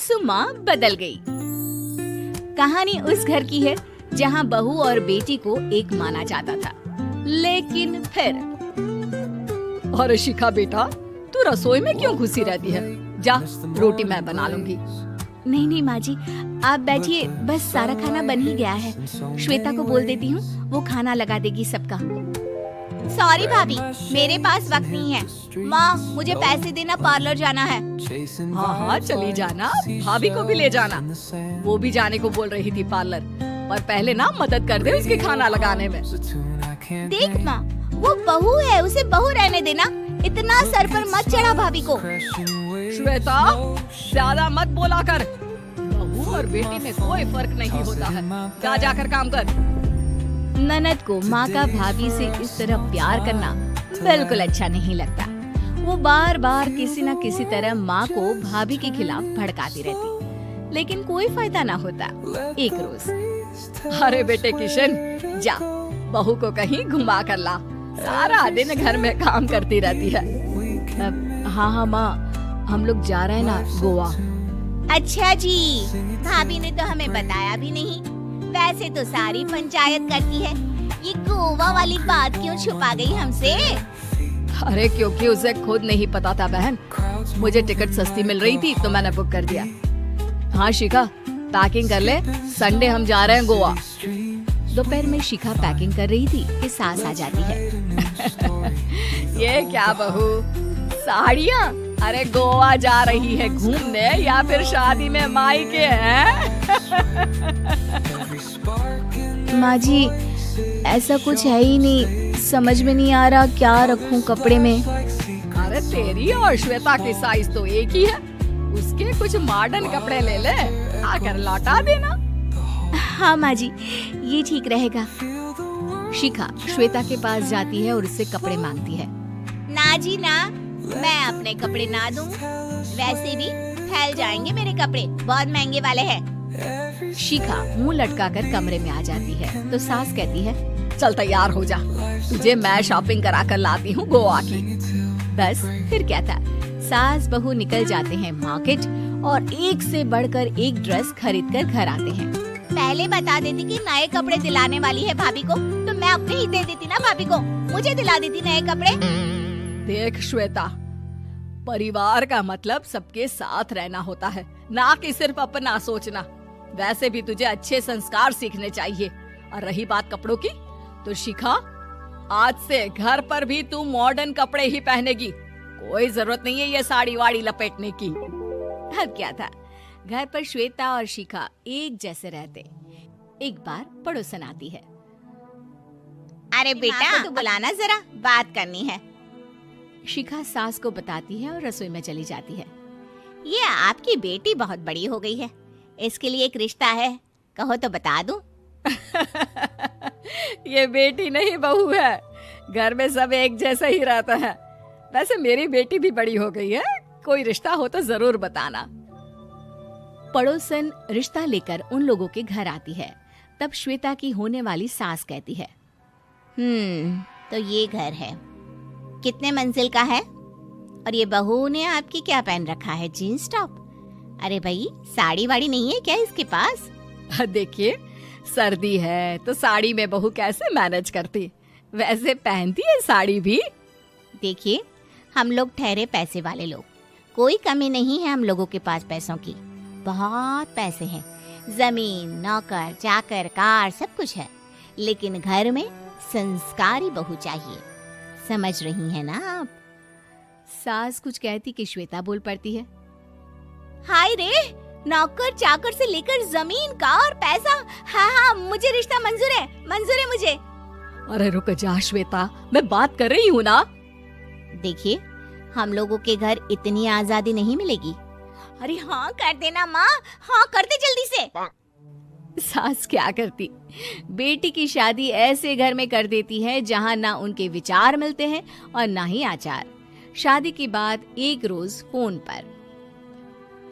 सासू माँ बदल गई। कहानी उस घर की है जहाँ बहू और बेटी को एक माना जाता था, लेकिन फिर अरे शिखा बेटा, तू रसोई में क्यों घुसी रहती है? जा, रोटी मैं बना लूंगी। नहीं नहीं माँ जी, आप बैठिए, बस सारा खाना बन ही गया है। श्वेता को बोल देती हूँ, वो खाना लगा देगी सबका। सॉरी भाभी, मेरे पास वक्त नहीं है। माँ, मुझे पैसे देना, पार्लर जाना है। हाँ हाँ चली जाना, भाभी को भी ले जाना। वो भी जाने को बोल रही थी पार्लर, पर पहले ना मदद कर दे उसके खाना लगाने में। देख माँ, वो बहू है, उसे बहू रहने देना। इतना सर पर मत चढ़ा भाभी को। श्वेता, ज्यादा मत बोला कर। बहू और बेटी में कोई फर्क नहीं होता है। जा जाकर काम कर। ननद को माँ का भाभी से इस तरह प्यार करना बिल्कुल अच्छा नहीं लगता। वो बार बार किसी न किसी तरह माँ को भाभी के खिलाफ भड़काती रहती, लेकिन कोई फायदा ना होता। एक रोज, अरे बेटे किशन, जा बहू को कहीं घुमा कर ला। सारा दिन घर में काम करती रहती है। हाँ हाँ माँ, हम लोग जा रहे हैं ना गोवा। अच्छा जी, भाभी ने तो हमें बताया भी नहीं। वैसे तो सारी पंचायत करती है, ये गोवा वाली बात क्यों छुपा गई हमसे? अरे क्योंकि उसे खुद नहीं पता था बहन। मुझे टिकट सस्ती मिल रही थी तो मैंने बुक कर दिया। हाँ शिखा, पैकिंग कर ले, संडे हम जा रहे हैं गोवा। दोपहर में शिखा पैकिंग कर रही थी कि सास आ जाती है। ये क्या बहू, साड़ियाँ? अरे गोवा जा रही है घूमने या फिर शादी में मायके हैं? माँ जी, ऐसा कुछ है ही नहीं, समझ में नहीं आ रहा क्या रखूं कपड़े में। अरे तेरी और श्वेता की साइज तो एक ही है, उसके कुछ मॉडर्न कपड़े ले ले, आकर लौटा देना। हाँ माँ जी, ये ठीक रहेगा। शिखा श्वेता के पास जाती है और उससे कपड़े मांगती है। ना जी ना, मैं अपने कपड़े ना दूं। वैसे भी फैल जाएंगे मेरे कपड़े, बहुत महंगे वाले हैं। शिखा मुंह लटकाकर कमरे में आ जाती है तो सास कहती है, चल तैयार हो जा, तुझे मैं शॉपिंग करा कर लाती हूँ गोवा की। बस फिर क्या था, सास बहू निकल जाते हैं मार्केट और एक से बढ़कर एक ड्रेस खरीद कर घर आते हैं। पहले बता देती कि नए कपड़े दिलाने वाली है भाभी को, तो मैं अपने ही दे देती ना भाभी को, मुझे दिला देती नए कपड़े। देख श्वेता, परिवार का मतलब सबके साथ रहना होता है, ना कि सिर्फ अपना सोचना। वैसे भी तुझे अच्छे संस्कार सीखने चाहिए। और रही बात कपड़ों की, तो शिखा, आज से घर पर भी तू मॉडर्न कपड़े ही पहनेगी। कोई जरूरत नहीं है ये साड़ी वाड़ी लपेटने की। अब क्या था, घर पर श्वेता और शिखा एक जैसे रहते। एक बार पड़ोसन आती है। अरे बेटा, तो बुलाना जरा, बात करनी है। शिखा सास को बताती है और रसोई में चली जाती है। ये आपकी बेटी बहुत बड़ी हो गई है, इसके लिए एक रिश्ता है, कहो तो बता दूं। ये बेटी नहीं बहू है, घर में सब एक जैसा ही रहता है। वैसे मेरी बेटी भी बड़ी हो गई है, कोई रिश्ता हो तो जरूर बताना। पड़ोसन रिश्ता लेकर उन लोगों के घर आती है। तब श्वेता की होने वाली सास कहती है, तो ये घर है, कितने मंजिल का है? और ये बहू ने आपकी क्या पहन रखा है, जीन्स टॉप? अरे भाई, साड़ी वाड़ी नहीं है क्या इसके पास? देखिए, सर्दी है तो साड़ी में बहू कैसे मैनेज करती, वैसे पहनती है साड़ी भी। देखिए, हम लोग ठहरे पैसे वाले लोग, कोई कमी नहीं है हम लोगों के पास पैसों की, बहुत पैसे हैं, जमीन, नौकर चाकर, कार, सब कुछ है, लेकिन घर में संस्कारी बहू चाहिए। समझ रही हैं ना आप? सास कुछ कहती कि श्वेता बोल पड़ती है, हाय रे, नौकर चाकर से लेकर जमीन, कार, पैसा, हाँ हाँ मुझे रिश्ता मंजूर है मुझे। अरे रुक जा श्वेता, मैं बात कर रही हूँ ना। देखिए, हम लोगों के घर इतनी आजादी नहीं मिलेगी। अरे हाँ कर देना माँ, हाँ कर दे जल्दी से। सास क्या करती, बेटी की शादी ऐसे घर में कर देती है जहाँ ना उनके विचार मिलते हैं और ना ही आचार। शादी के बाद एक रोज फोन पर,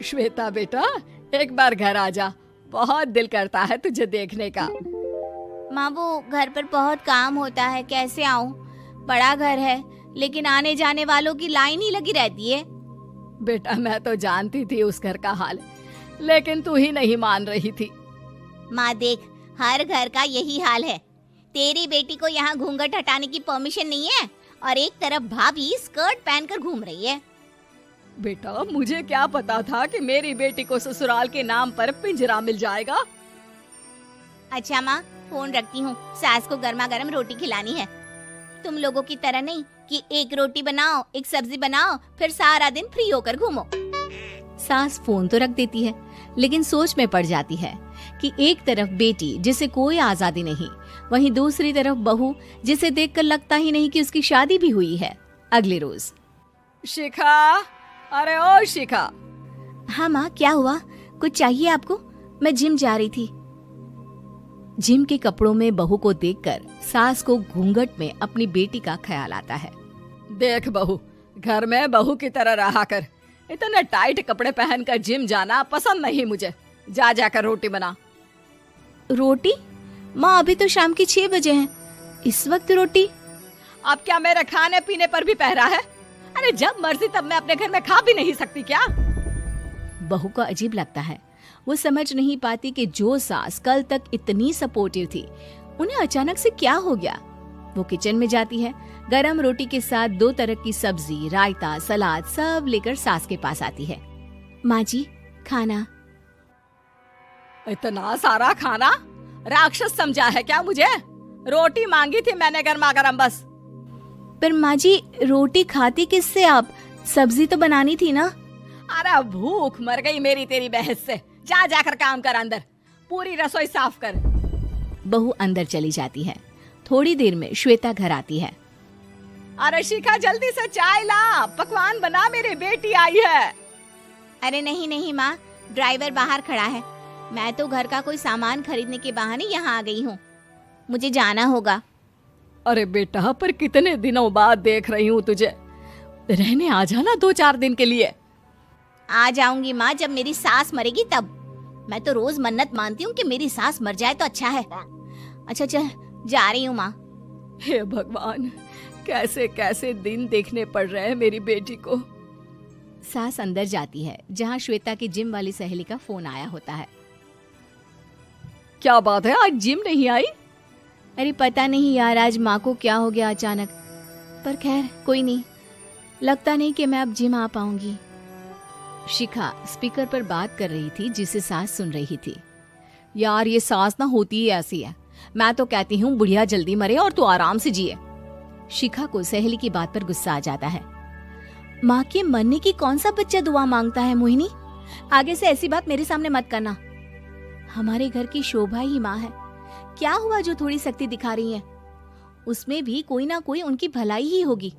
श्वेता बेटा, एक बार घर आ जा, बहुत दिल करता है तुझे देखने का। माँ, वो घर पर बहुत काम होता है, कैसे आऊँ? बड़ा घर है, लेकिन आने जाने वालों की लाइन ही लगी रहती है। बेटा, मैं तो जानती थी उस घर का हाल। लेकिन तू ही नहीं मान रही थी। माँ देख, हर घर का यही हाल है। तेरी बेटी को यहाँ घूंघट हटाने की परमिशन नहीं है और एक तरफ भाभी स्कर्ट पहनकर घूम रही है। बेटा, मुझे क्या पता था कि मेरी बेटी को ससुराल के नाम पर पिंजरा मिल जाएगा। अच्छा माँ, फोन रखती हूँ, सास को गर्मा गर्म रोटी खिलानी है। तुम लोगों की तरह नहीं कि एक रोटी बनाओ, एक सब्जी बनाओ, फिर सारा दिन फ्री होकर घूमो। सास फोन तो रख देती है, लेकिन सोच में पड़ जाती है कि एक तरफ बेटी जिसे कोई आजादी नहीं, वहीं दूसरी तरफ बहू जिसे देखकर लगता ही नहीं कि उसकी शादी भी हुई है। अगले रोज। शिखा, अरे ओ शिखा। हाँ माँ, क्या हुआ? कुछ चाहिए आपको? मैं जिम जा रही थी। जिम के कपड़ों में बहू को देखकर सास को घूंघट में अपनी बेटी का ख्याल आता है। देख बहू, घर में बहू की तरह रहा कर। इतने टाइट कपड़े पहनकर जिम जाना पसंद नहीं मुझे। जा जाकर रोटी बना। रोटी? माँ, अभी तो शाम के 6 बजे हैं, इस वक्त रोटी? अब क्या मेरे खाने पीने पर भी पहरा है? अरे जब मर्जी तब मैं अपने घर में खा भी नहीं सकती क्या? बहू को अजीब लगता है। वो समझ नहीं पाती कि जो सास कल तक इतनी सपोर्टिव थी, उन्हें अचानक से क्या हो गया। वो किचन में जाती है, गरम रोटी के साथ 2 तरह की सब्जी, रायता, सलाद सब लेकर सास के पास आती है। माँ जी, खाना। इतना सारा खाना? राक्षस समझा है क्या मुझे? रोटी मांगी थी मैंने गर्मा गर्म बस। पर माँ जी, रोटी खाती किससे आप? सब्जी तो बनानी थी ना। अरे भूख मर गई मेरी तेरी बहस से। जा जाकर काम कर, अंदर पूरी रसोई साफ कर। बहू अंदर चली जाती है। थोड़ी देर में श्वेता घर आती है। अरे शिखा, जल्दी से चाय ला, पकवान बना, मेरी बेटी आई है। अरे नहीं नहीं माँ, ड्राइवर बाहर खड़ा है। मैं तो घर का कोई सामान खरीदने के बहाने यहाँ आ गई हूँ, मुझे जाना होगा। अरे बेटा, पर कितने दिनों बाद देख रही हूँ तुझे। रहने आ जाना 2-4 दिन के लिए। आ जाऊंगी माँ, जब मेरी सास मरेगी तब। मैं तो रोज मन्नत मानती हूँ कि मेरी सास मर जाए तो अच्छा है। अच्छा चल, जा रही हूँ माँ। हे भगवान, कैसे कैसे दिन देखने पड़ रहे हैं मेरी बेटी को। सास अंदर जाती है, जहाँ श्वेता की जिम वाली सहेली का फोन आया होता है। क्या बात है, आज जिम नहीं आई? अरे पता नहीं यार, आज माँ को क्या हो गया अचानक। पर खैर कोई नहीं, लगता नहीं कि मैं अब जिम आ पाऊंगी। शिखा स्पीकर पर बात कर रही थी, जिसे सास सुन रही थी। यार, ये सास ना होती ही ऐसी है। मैं तो कहती हूँ बुढ़िया जल्दी मरे और तू आराम से जिए। शिखा को सहेली की बात पर गुस्सा आ जाता है। माँ के मरने की कौन सा बच्चा दुआ मांगता है मोहिनी? आगे से ऐसी बात मेरे सामने मत करना। हमारे घर की शोभा ही माँ है। क्या हुआ जो थोड़ी सख्ती दिखा रही है? उसमें भी कोई ना कोई उनकी भलाई ही होगी।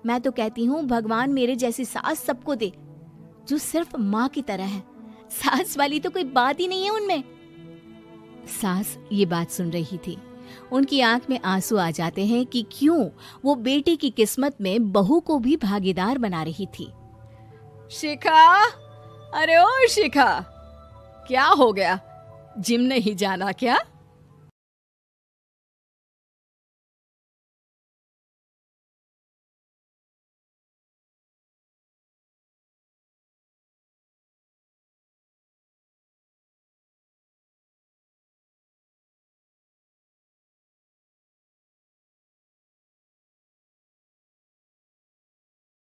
मैं तो कहती हूँ भगवान मेरे जैसी सास सबको दे, जो सिर्फ माँ की तरह है। सास वाली तो कोई बात ही नहीं है उनमें। सास ये बात सुन रही थी। उनकी आंख में आंसू आ जाते हैं कि क्यों वो बेटी की किस्मत में बहू को भी भागीदार बना रही थी। शिखा, अरे ओ शिखा, क्या हो गया? जिम नहीं जाना क्या?